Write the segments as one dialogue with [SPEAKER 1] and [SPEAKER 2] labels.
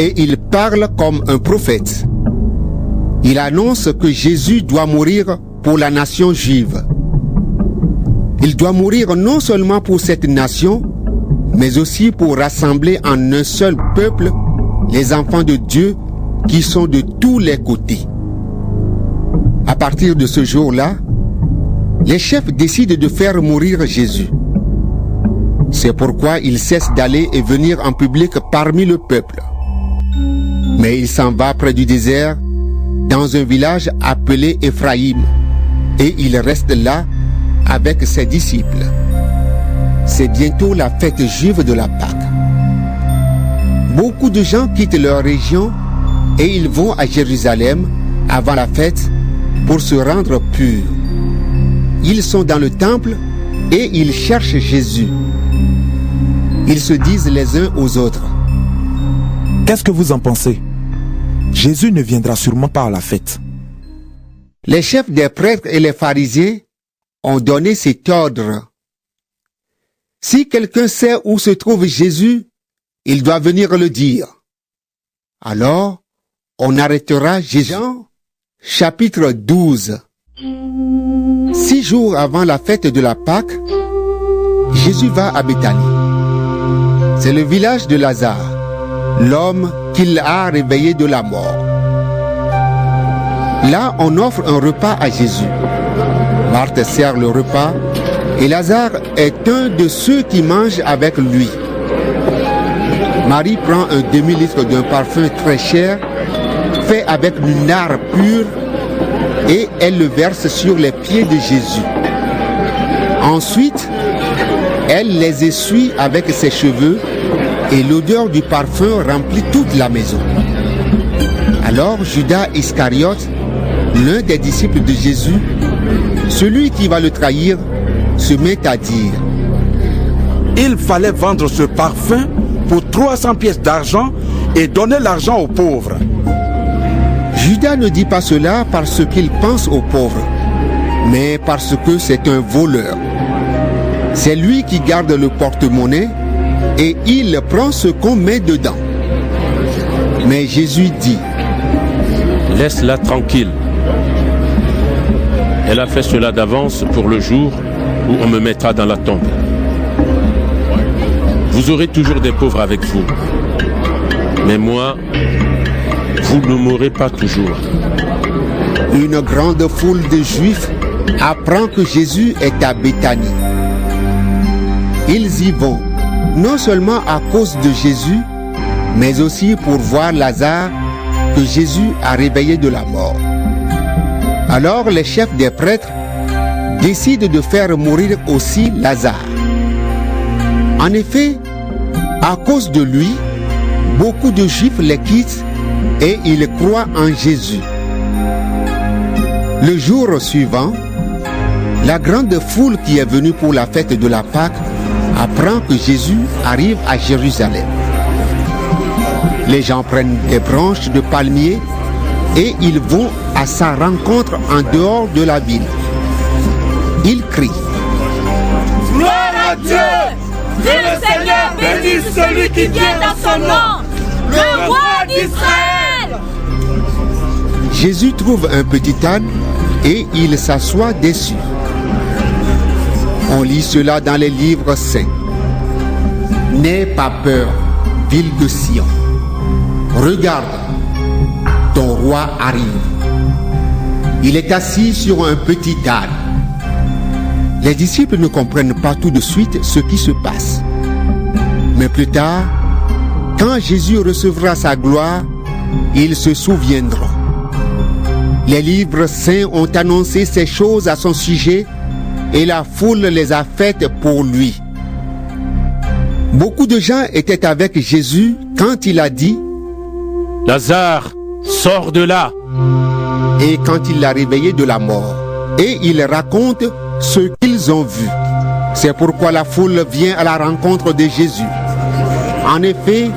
[SPEAKER 1] et il parle comme un prophète. Il annonce que Jésus doit mourir pour la nation juive. Il doit mourir non seulement pour cette nation, mais aussi pour rassembler en un seul peuple les enfants de Dieu qui sont de tous les côtés. À partir de ce jour-là, les chefs décident de faire mourir Jésus. C'est pourquoi ils cessent d'aller et venir en public parmi le peuple. Mais il s'en va près du désert, dans un village appelé Éphraïm, et il reste là avec ses disciples. C'est bientôt la fête juive de la Pâque. Beaucoup de gens quittent leur région et ils vont à Jérusalem avant la fête pour se rendre purs. Ils sont dans le temple et ils cherchent Jésus. Ils se disent les uns aux autres:
[SPEAKER 2] Qu'est-ce que vous en pensez? Jésus ne viendra sûrement pas à la fête.
[SPEAKER 1] Les chefs des prêtres et les pharisiens ont donné cet ordre: si quelqu'un sait où se trouve Jésus, il doit venir le dire. Alors, on arrêtera Jésus. Jean, chapitre 12. 6 jours avant la fête de la Pâque, Jésus va à Béthanie. C'est le village de Lazare, l'homme qu'il a réveillé de la mort. Là, on offre un repas à Jésus. Marthe sert le repas et Lazare est un de ceux qui mangent avec lui. Marie prend un demi-litre d'un parfum très cher, fait avec du nard pur, et elle le verse sur les pieds de Jésus. Ensuite, elle les essuie avec ses cheveux et l'odeur du parfum remplit toute la maison. Alors Judas Iscariote, l'un des disciples de Jésus, celui qui va le trahir, se met à dire:
[SPEAKER 3] il fallait vendre ce parfum pour 300 pièces d'argent et donner l'argent aux pauvres.
[SPEAKER 1] Judas ne dit pas cela parce qu'il pense aux pauvres, mais parce que c'est un voleur. C'est lui qui garde le porte-monnaie et il prend ce qu'on met dedans. Mais Jésus dit:
[SPEAKER 4] laisse-la tranquille. Elle a fait cela d'avance pour le jour où on me mettra dans la tombe. Vous aurez toujours des pauvres avec vous, mais moi, vous ne m'aurez pas toujours.
[SPEAKER 1] Une grande foule de Juifs apprend que Jésus est à Béthanie. Ils y vont, non seulement à cause de Jésus, mais aussi pour voir Lazare que Jésus a réveillé de la mort. Alors les chefs des prêtres décident de faire mourir aussi Lazare. En effet, à cause de lui, beaucoup de Juifs les quittent et ils croient en Jésus. Le jour suivant, la grande foule qui est venue pour la fête de la Pâque apprend que Jésus arrive à Jérusalem. Les gens prennent des branches de palmier et ils vont à sa rencontre en dehors de la ville. Ils crient:
[SPEAKER 5] gloire à Dieu! Que le Seigneur bénisse celui qui vient dans son nom, le roi d'Israël!
[SPEAKER 1] Jésus trouve un petit âne et il s'assoit dessus. On lit cela dans les livres saints. N'aie pas peur, ville de Sion. Regarde, ton roi arrive. Il est assis sur un petit âne. Les disciples ne comprennent pas tout de suite ce qui se passe. Mais plus tard, quand Jésus recevra sa gloire, ils se souviendront. Les livres saints ont annoncé ces choses à son sujet et la foule les a faites pour lui. Beaucoup de gens étaient avec Jésus quand il a dit:
[SPEAKER 4] Lazare, sors de là!
[SPEAKER 1] Et quand il l'a réveillé de la mort. Et il raconte ce qu'ils ont vu. C'est pourquoi la foule vient à la rencontre de Jésus. En effet,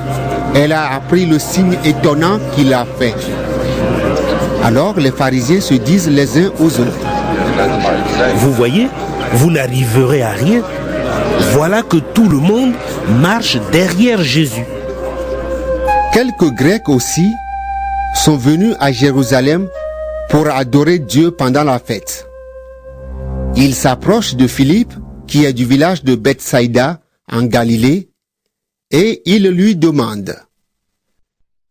[SPEAKER 1] elle a appris le signe étonnant qu'il a fait. Alors les pharisiens se disent les uns aux autres:
[SPEAKER 6] vous voyez, vous n'arriverez à rien. Voilà que tout le monde marche derrière Jésus.
[SPEAKER 1] Quelques Grecs aussi sont venus à Jérusalem pour adorer Dieu pendant la fête. Ils s'approchent de Philippe, qui est du village de Bethsaïda, en Galilée, et ils lui demandent: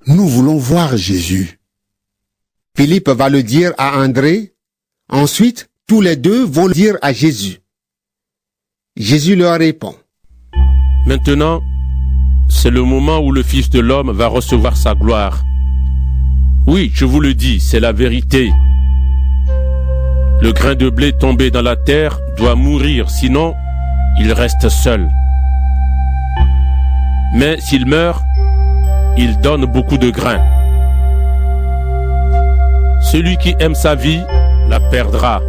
[SPEAKER 7] Nous voulons voir Jésus.
[SPEAKER 1] Philippe va le dire à André. Ensuite, tous les deux vont le dire à Jésus. Jésus leur répond:
[SPEAKER 4] Maintenant, c'est le moment où le Fils de l'homme va recevoir sa gloire. Oui, je vous le dis, c'est la vérité. Le grain de blé tombé dans la terre doit mourir, sinon il reste seul. Mais s'il meurt, il donne beaucoup de grains. Celui qui aime sa vie la perdra.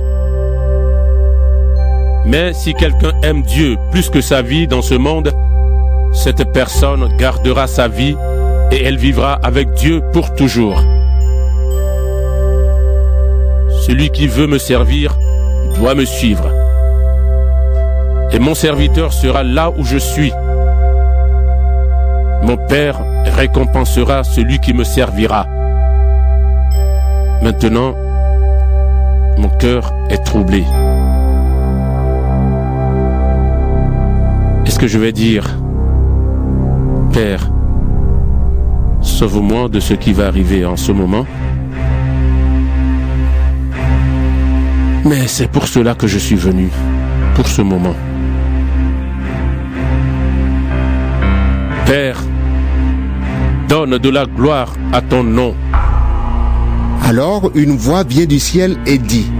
[SPEAKER 4] Mais si quelqu'un aime Dieu plus que sa vie dans ce monde, cette personne gardera sa vie et elle vivra avec Dieu pour toujours. Celui qui veut me servir doit me suivre. Et mon serviteur sera là où je suis. Mon Père récompensera celui qui me servira. Maintenant, mon cœur est troublé. Est-ce que je vais dire: Père, sauve-moi de ce qui va arriver en ce moment? Mais c'est pour cela que je suis venu, pour ce moment. Père, donne de la gloire à ton nom.
[SPEAKER 1] Alors une voix vient du ciel et dit: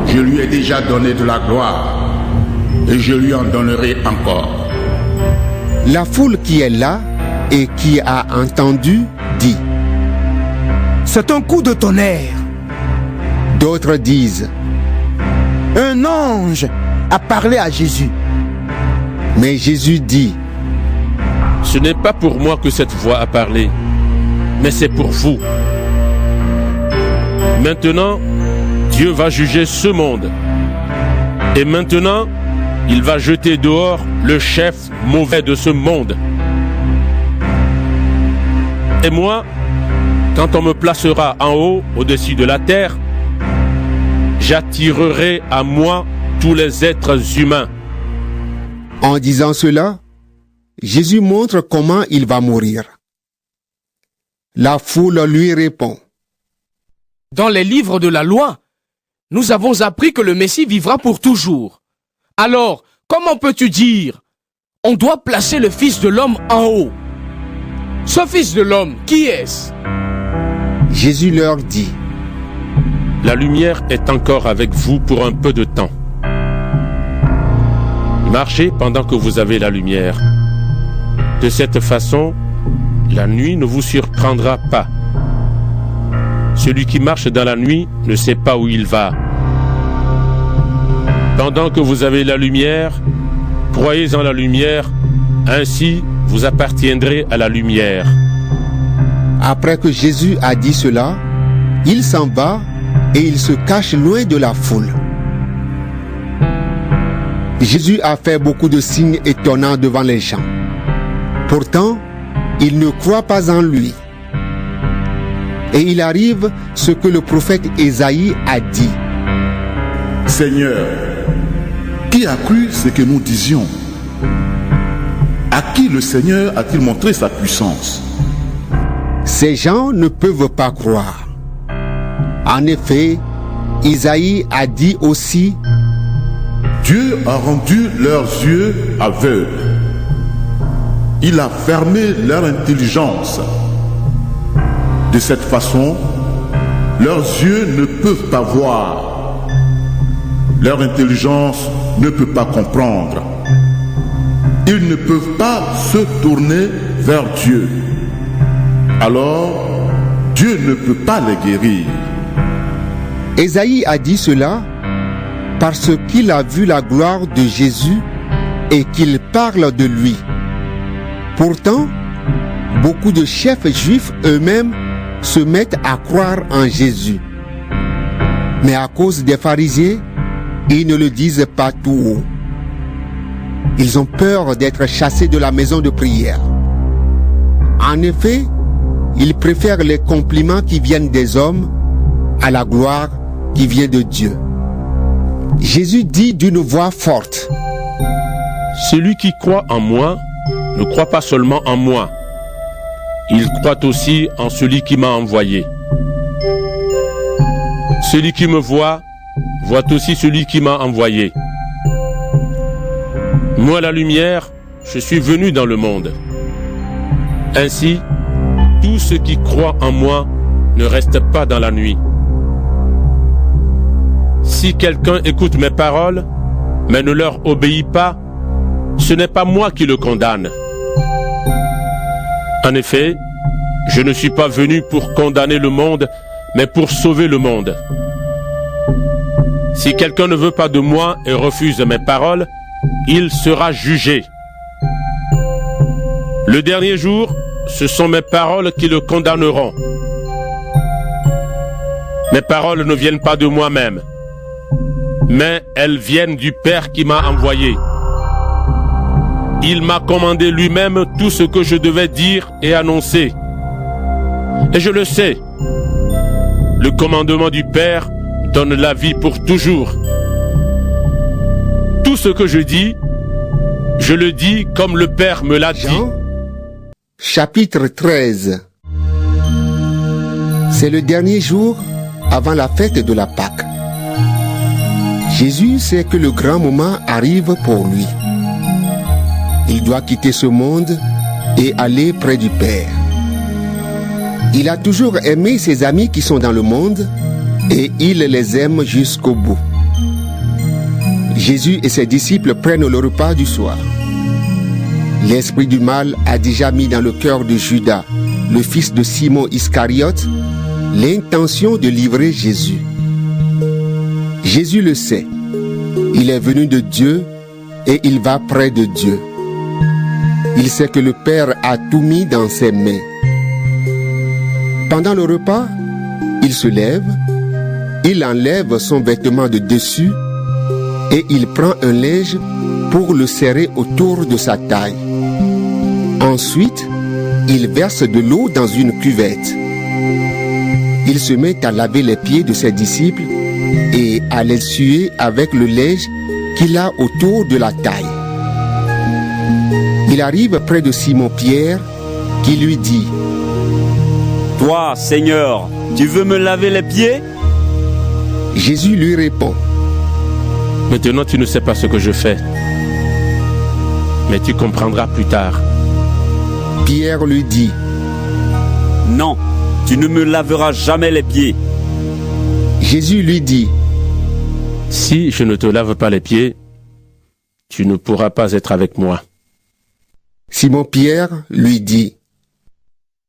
[SPEAKER 8] Je lui ai déjà donné de la gloire, et je lui en donnerai encore.
[SPEAKER 1] La foule qui est là et qui a entendu dit:
[SPEAKER 9] C'est un coup de tonnerre.
[SPEAKER 1] D'autres disent:
[SPEAKER 9] Un ange a parlé à Jésus.
[SPEAKER 1] Mais Jésus dit:
[SPEAKER 4] Ce n'est pas pour moi que cette voix a parlé, mais c'est pour vous. Maintenant, Dieu va juger ce monde. Et maintenant, il va jeter dehors le chef mauvais de ce monde. Et moi, quand on me placera en haut, au-dessus de la terre, j'attirerai à moi tous les êtres humains.
[SPEAKER 1] En disant cela, Jésus montre comment il va mourir. La foule lui répond:
[SPEAKER 10] Dans les livres de la loi, nous avons appris que le Messie vivra pour toujours. Alors, comment peux-tu dire: on doit placer le Fils de l'homme en haut? Ce Fils de l'homme, qui est-ce?
[SPEAKER 1] Jésus leur dit:
[SPEAKER 4] La lumière est encore avec vous pour un peu de temps. Marchez pendant que vous avez la lumière. De cette façon, la nuit ne vous surprendra pas. Celui qui marche dans la nuit ne sait pas où il va. Pendant que vous avez la lumière, croyez en la lumière, ainsi vous appartiendrez à la lumière.
[SPEAKER 1] Après que Jésus a dit cela, il s'en va et il se cache loin de la foule. Jésus a fait beaucoup de signes étonnants devant les gens. Pourtant, ils ne croient pas en lui. Et il arrive ce que le prophète Ésaïe a dit:
[SPEAKER 8] Seigneur, qui a cru ce que nous disions? À qui le Seigneur a-t-il montré sa puissance?
[SPEAKER 1] Ces gens ne peuvent pas croire. En effet, Ésaïe a dit aussi:
[SPEAKER 8] Dieu a rendu leurs yeux aveugles. Il a fermé leur intelligence. De cette façon, leurs yeux ne peuvent pas voir. Leur intelligence ne peut pas comprendre. Ils ne peuvent pas se tourner vers Dieu. Alors, Dieu ne peut pas les guérir.
[SPEAKER 1] Ésaïe a dit cela parce qu'il a vu la gloire de Jésus et qu'il parle de lui. Pourtant, beaucoup de chefs juifs eux-mêmes se mettent à croire en Jésus. Mais à cause des pharisiens, ils ne le disent pas tout haut. Ils ont peur d'être chassés de la maison de prière. En effet, ils préfèrent les compliments qui viennent des hommes à la gloire qui vient de Dieu. Jésus dit d'une voix forte:
[SPEAKER 4] Celui qui croit en moi ne croit pas seulement en moi, il croit aussi en celui qui m'a envoyé. Celui qui me voit aussi celui qui m'a envoyé. Moi, la lumière, je suis venu dans le monde. Ainsi, tous ceux qui croient en moi ne restent pas dans la nuit. Si quelqu'un écoute mes paroles, mais ne leur obéit pas, ce n'est pas moi qui le condamne. En effet, je ne suis pas venu pour condamner le monde, mais pour sauver le monde. Si quelqu'un ne veut pas de moi et refuse mes paroles, il sera jugé. Le dernier jour, ce sont mes paroles qui le condamneront. Mes paroles ne viennent pas de moi-même, mais elles viennent du Père qui m'a envoyé. Il m'a commandé lui-même tout ce que je devais dire et annoncer. Et je le sais. Le commandement du Père donne la vie pour toujours. Tout ce que je dis, je le dis comme le Père me l'a dit.
[SPEAKER 1] Jean, chapitre 13. C'est le dernier jour avant la fête de la Pâque. Jésus sait que le grand moment arrive pour lui. Il doit quitter ce monde et aller près du Père. Il a toujours aimé ses amis qui sont dans le monde et il les aime jusqu'au bout. Jésus et ses disciples prennent le repas du soir. L'esprit du mal a déjà mis dans le cœur de Judas, le fils de Simon Iscariote, l'intention de livrer Jésus. Jésus le sait. Il est venu de Dieu et il va près de Dieu. Il sait que le Père a tout mis dans ses mains. Pendant le repas, il se lève, il enlève son vêtement de dessus et il prend un linge pour le serrer autour de sa taille. Ensuite, il verse de l'eau dans une cuvette. Il se met à laver les pieds de ses disciples et à les essuyer avec le linge qu'il a autour de la taille. Il arrive près de Simon-Pierre qui lui dit:
[SPEAKER 11] Toi, Seigneur, tu veux me laver les pieds?
[SPEAKER 1] Jésus lui répond:
[SPEAKER 4] Maintenant tu ne sais pas ce que je fais, mais tu comprendras plus tard.
[SPEAKER 1] Pierre lui dit:
[SPEAKER 11] Non, tu ne me laveras jamais les pieds.
[SPEAKER 1] Jésus lui dit:
[SPEAKER 4] Si je ne te lave pas les pieds, tu ne pourras pas être avec moi.
[SPEAKER 1] Simon-Pierre lui dit: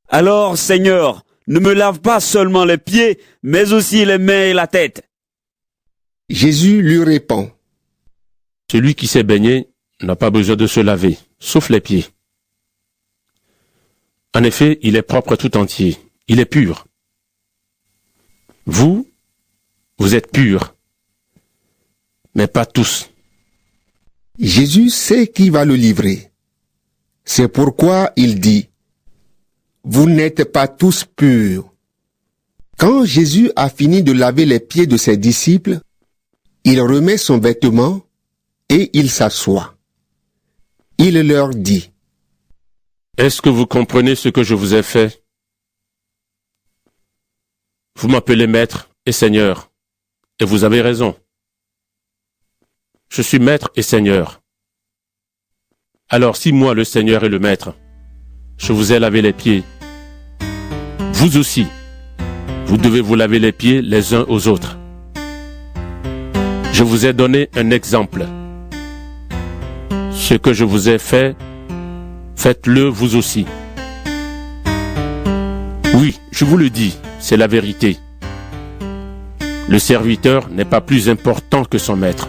[SPEAKER 11] Alors, Seigneur, ne me lave pas seulement les pieds, mais aussi les mains et la tête.
[SPEAKER 1] Jésus lui répond:
[SPEAKER 4] Celui qui s'est baigné n'a pas besoin de se laver, sauf les pieds. En effet, il est propre tout entier, il est pur. Vous êtes purs, mais pas tous.
[SPEAKER 1] Jésus sait qui va le livrer. C'est pourquoi il dit: Vous n'êtes pas tous purs. Quand Jésus a fini de laver les pieds de ses disciples, il remet son vêtement et il s'assoit. Il leur dit:
[SPEAKER 4] Est-ce que vous comprenez ce que je vous ai fait? Vous m'appelez Maître et Seigneur, et vous avez raison. Je suis Maître et Seigneur. Alors si moi, le Seigneur et le Maître, je vous ai lavé les pieds, vous aussi, vous devez vous laver les pieds les uns aux autres. Je vous ai donné un exemple. Ce que je vous ai fait, faites-le vous aussi. Oui, je vous le dis, c'est la vérité. Le serviteur n'est pas plus important que son maître.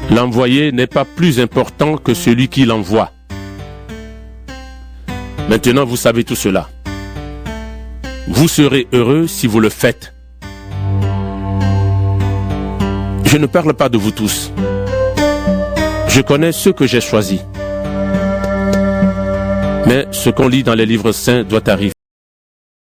[SPEAKER 4] L'envoyé n'est pas plus important que celui qui l'envoie. Maintenant, vous savez tout cela. Vous serez heureux si vous le faites. Je ne parle pas de vous tous. Je connais ceux que j'ai choisis. Mais ce qu'on lit dans les livres saints doit arriver.